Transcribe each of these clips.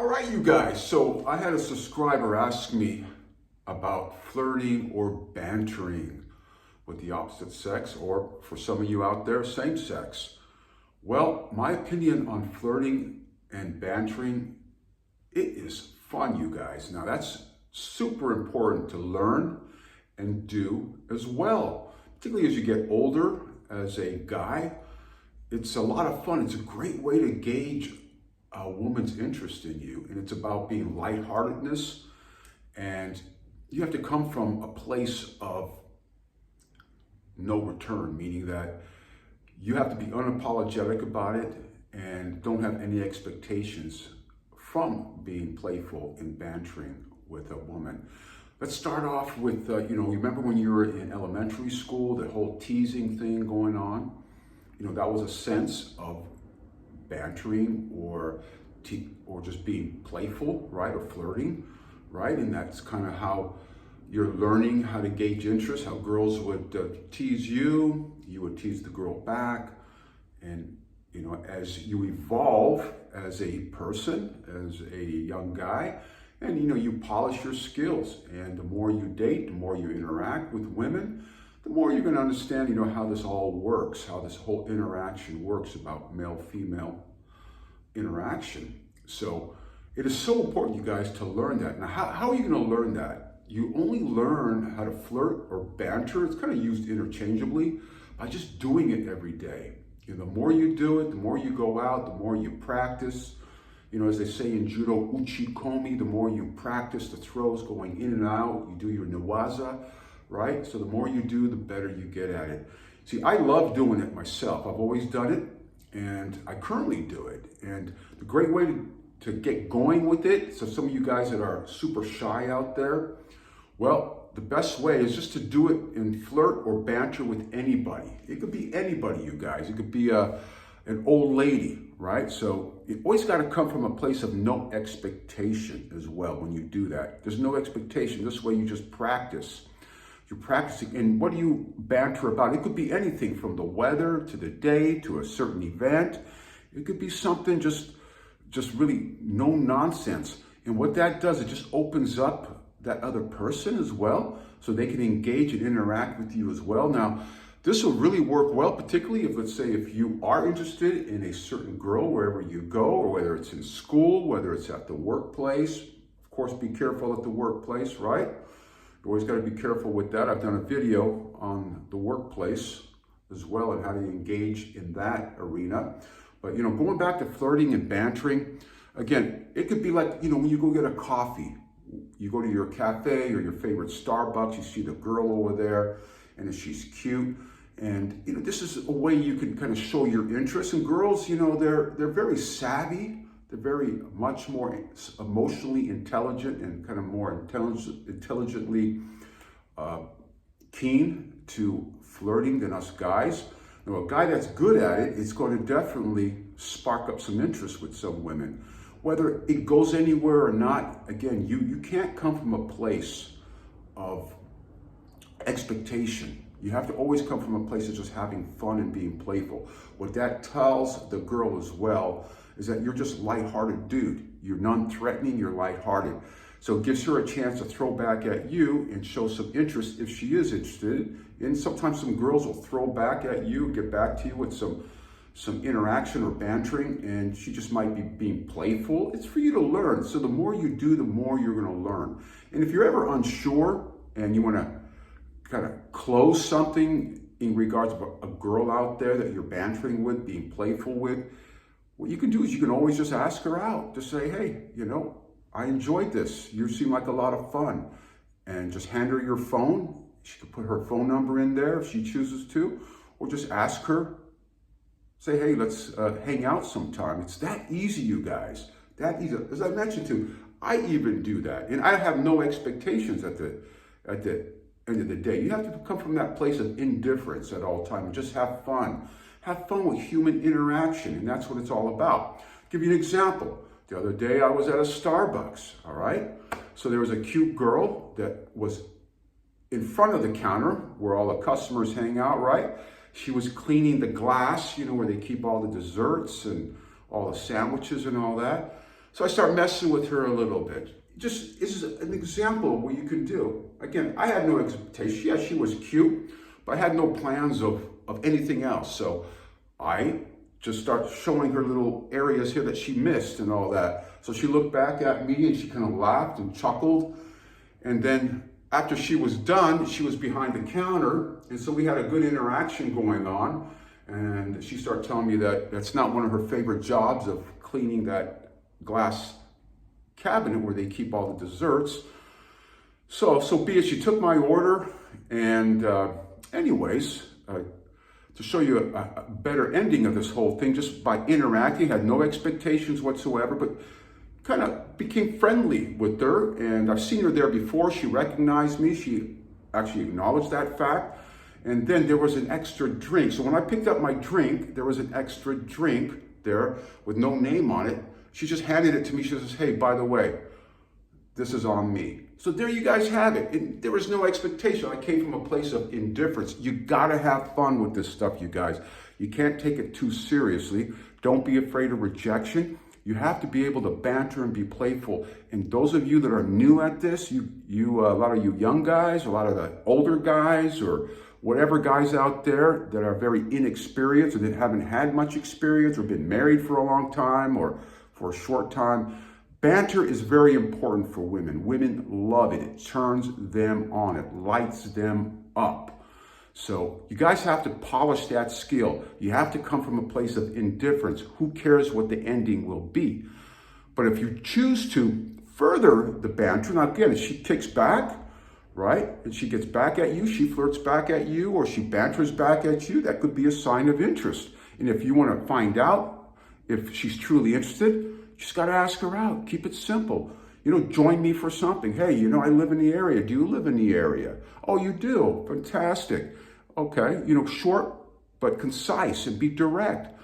right, you guys. So I had a subscriber ask me about flirting or bantering with the opposite sex, or for some of you out there, same sex. Well, my opinion on flirting and bantering, it is fun, you guys. Now that's super important to learn and do as well, particularly as you get older as a guy. It's a lot of fun. It's a great way to gauge a woman's interest in you, and it's about being lightheartedness, and you have to come from a place of no return, meaning that you have to be unapologetic about it and don't have any expectations from being playful and bantering with a woman. Let's start off with, remember when you were in elementary school, the whole teasing thing going on? That was a sense of bantering or just being playful, right? Or flirting, right? And that's kind of how you're learning how to gauge interest, how girls would tease you, you would tease the girl back. And, as you evolve as a person, as a young guy, and, you polish your skills. And the more you date, the more you interact with women, the more you're going to understand, how this all works, how this whole interaction works about male-female interaction. So it is so important, you guys, to learn that. Now, how are you going to learn that? You only learn how to flirt or banter. It's kind of used interchangeably by just doing it every day. The more you do it, the more you go out, the more you practice. As they say in judo, uchikomi, the more you practice the throws going in and out, you do your newaza, right? So the more you do, the better you get at it. See, I love doing it myself. I've always done it, and I currently do it. And the great way to get going with it, so some of you guys that are super shy out there, well, the best way is just to do it and flirt or banter with anybody. It could be anybody, you guys. It could be an old lady, right? So you always got to come from a place of no expectation as well when you do that. There's no expectation. This way you just practice. You're practicing. And what do you banter about? It could be anything from the weather to the day to a certain event. It could be something just really no nonsense. And what that does, it just opens up that other person as well, so they can engage and interact with you as well. Now, this will really work well, particularly if, let's say, if you are interested in a certain girl wherever you go, or whether it's in school, whether it's at the workplace. Of course, be careful at the workplace, right? You always got to be careful with that. I've done a video on the workplace as well and how to engage in that arena. But, going back to flirting and bantering, again, it could be like, when you go get a coffee. You go to your cafe or your favorite Starbucks, you see the girl over there, and she's cute. And, this is a way you can kind of show your interest. And girls, they're very savvy. They're very much more emotionally intelligent and kind of more intelligently keen to flirting than us guys. Now, a guy that's good at it, it's going to definitely spark up some interest with some women. Whether it goes anywhere or not, again, you can't come from a place of expectation. You have to always come from a place of just having fun and being playful. What that tells the girl as well is that you're just lighthearted dude. You're non-threatening, you're lighthearted. So it gives her a chance to throw back at you and show some interest if she is interested. And sometimes some girls will throw back at you, get back to you with some interaction or bantering, and she just might be being playful. It's for you to learn. So the more you do, the more you're going to learn. And if you're ever unsure and you want to kind of close something in regards to a girl out there that you're bantering with, being playful with, what you can do is you can always just ask her out. Just say, hey, I enjoyed this. You seem like a lot of fun. And just hand her your phone. She can put her phone number in there if she chooses to, or just ask her. Say, hey, let's hang out sometime. It's that easy, you guys. That easy. As I mentioned too, I even do that. And I have no expectations at the end of the day. You have to come from that place of indifference at all times. Just have fun. Have fun with human interaction. And that's what it's all about. I'll give you an example. The other day I was at a Starbucks, all right? So there was a cute girl that was in front of the counter where all the customers hang out, right? She was cleaning the glass, where they keep all the desserts and all the sandwiches and all that. So I start messing with her a little bit. Just this is an example of what you can do. Again, I had no expectation. Yeah, she was cute, but I had no plans of anything else. So I just start showing her little areas here that she missed and all that. So she looked back at me and she kind of laughed and chuckled. And then after she was done, she was behind the counter. And so we had a good interaction going on. And she started telling me that that's not one of her favorite jobs of cleaning that glass cabinet where they keep all the desserts. So be it, she took my order. And anyways, to show you a better ending of this whole thing, just by interacting, had no expectations whatsoever, but kind of became friendly with her. And I've seen her there before. She recognized me. She actually acknowledged that fact. And then there was an extra drink. So when I picked up my drink, there was an extra drink there with no name on it. She just handed it to me. She says, hey, by the way, this is on me. So there you guys have it. There was no expectation. I came from a place of indifference. You gotta have fun with this stuff, you guys. You can't take it too seriously. Don't be afraid of rejection. You have to be able to banter and be playful. And those of you that are new at this, a lot of you young guys, a lot of the older guys, or whatever guys out there that are very inexperienced or that haven't had much experience or been married for a long time or for a short time, banter is very important for women. Women love it. It turns them on. It lights them up. So you guys have to polish that skill. You have to come from a place of indifference. Who cares what the ending will be? But if you choose to further the banter, now again, if she kicks back, right, and she gets back at you, she flirts back at you, or she banters back at you, that could be a sign of interest. And if you want to find out if she's truly interested, you just got to ask her out. Keep it simple. Join me for something. Hey, I live in the area. Do you live in the area? Oh, you do? Fantastic. Okay, short but concise and be direct.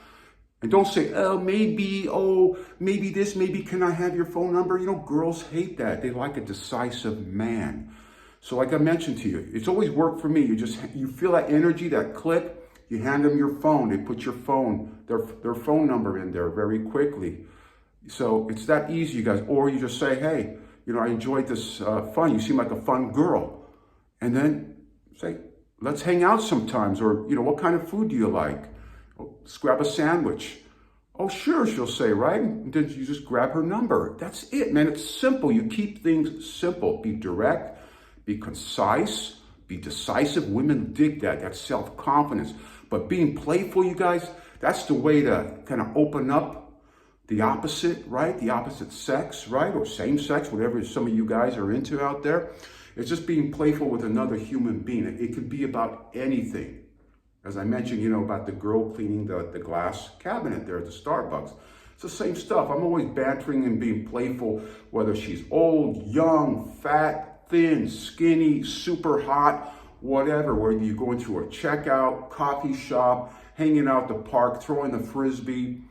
And don't say, maybe this, maybe can I have your phone number? Girls hate that. They like a decisive man. So like I mentioned to you, it's always worked for me. You feel that energy, that click, you hand them your phone. They put your phone, their phone number in there very quickly. So it's that easy, you guys. Or you just say, hey, I enjoyed this fun. You seem like a fun girl. And then say, let's hang out sometimes. Or, what kind of food do you like? Oh, let's grab a sandwich. Oh, sure, she'll say, right? And then you just grab her number. That's it, man. It's simple. You keep things simple. Be direct, be concise, be decisive. Women dig that. That's self-confidence. But being playful, you guys, that's the way to kind of open up the opposite, right? The opposite sex, right? Or same sex, whatever some of you guys are into out there. It's just being playful with another human being. It could be about anything. As I mentioned, about the girl cleaning the glass cabinet there at the Starbucks. It's the same stuff. I'm always bantering and being playful, whether she's old, young, fat, thin, skinny, super hot, whatever. Whether you go into a checkout, coffee shop, hanging out at the park, throwing the frisbee.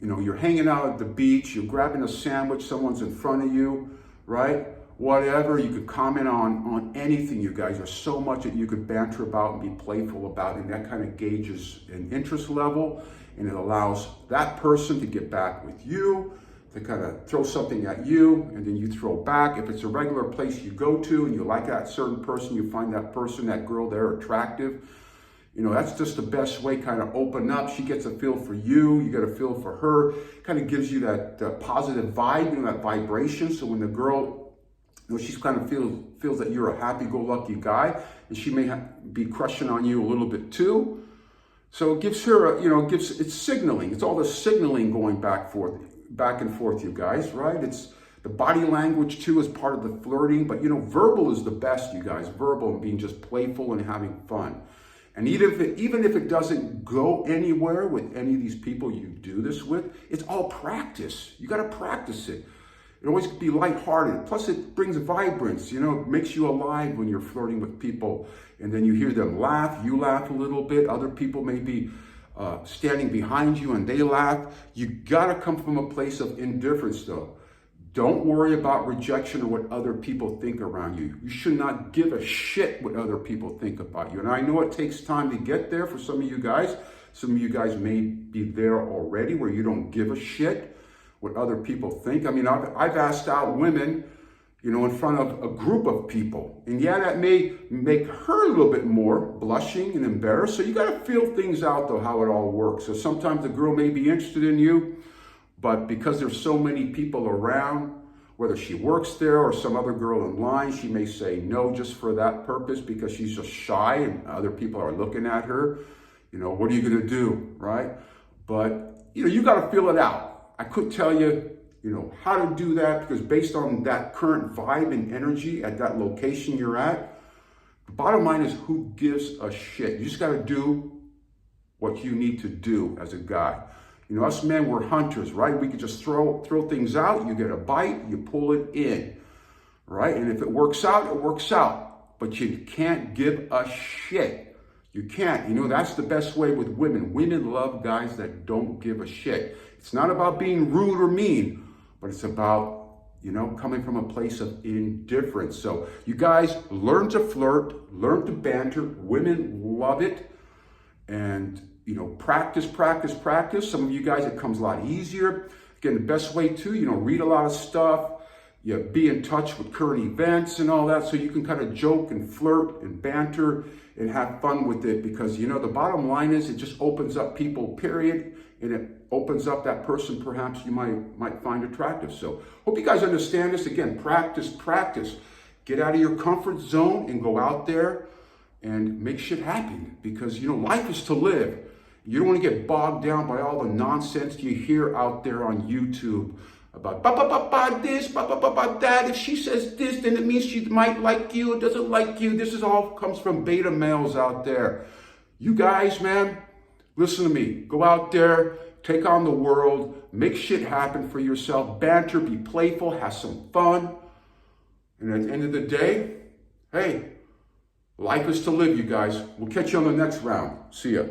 You're hanging out at the beach, you're grabbing a sandwich, someone's in front of you, right? Whatever, you could comment on anything, you guys. There's so much that you could banter about and be playful about, and that kind of gauges an interest level, and it allows that person to get back with you, to kind of throw something at you, and then you throw back. If it's a regular place you go to and you like that certain person, you find that person, that girl there attractive, that's just the best way, kind of open up. She gets a feel for you. You get a feel for her. Kind of gives you that positive vibe, that vibration. So when the girl, she's kind of feels that you're a happy-go-lucky guy, and she may be crushing on you a little bit too. So it gives her, it's signaling. It's all the signaling going back and forth, you guys, right? It's the body language too is part of the flirting, but verbal is the best, you guys. Verbal and being just playful and having fun. And even if it doesn't go anywhere with any of these people you do this with, it's all practice. You got to practice it. It always be lighthearted. Plus, it brings vibrance. It makes you alive when you're flirting with people. And then you hear them laugh. You laugh a little bit. Other people may be standing behind you and they laugh. You got to come from a place of indifference, though. Don't worry about rejection or what other people think around you. You should not give a shit what other people think about you. And I know it takes time to get there for some of you guys. Some of you guys may be there already where you don't give a shit what other people think. I mean, I've asked out women, in front of a group of people. And yeah, that may make her a little bit more blushing and embarrassed. So you got to feel things out, though, how it all works. So sometimes the girl may be interested in you, but because there's so many people around, whether she works there or some other girl in line, she may say no just for that purpose because she's just shy and other people are looking at her. What are you going to do, right? But, you got to feel it out. I could tell you, how to do that because based on that current vibe and energy at that location you're at, the bottom line is who gives a shit? You just got to do what you need to do as a guy. Us men, we're hunters, right? We can just throw things out. You get a bite, you pull it in, right? And if it works out, it works out. But you can't give a shit. You can't. That's the best way with women. Women love guys that don't give a shit. It's not about being rude or mean, but it's about, coming from a place of indifference. So you guys learn to flirt, learn to banter. Women love it. And practice. Some of you guys, it comes a lot easier. Again, the best way to, read a lot of stuff. Be in touch with current events and all that so you can kind of joke and flirt and banter and have fun with it because, the bottom line is it just opens up people, period. And it opens up that person perhaps you might find attractive. So hope you guys understand this. Again, practice. Get out of your comfort zone and go out there and make shit happen because, life is to live. You don't want to get bogged down by all the nonsense you hear out there on YouTube about this, that. If she says this, then it means she might like you, doesn't like you. This is all comes from beta males out there. You guys, man, listen to me. Go out there, take on the world, make shit happen for yourself, banter, be playful, have some fun. And at the end of the day, hey, life is to live, you guys. We'll catch you on the next round. See ya.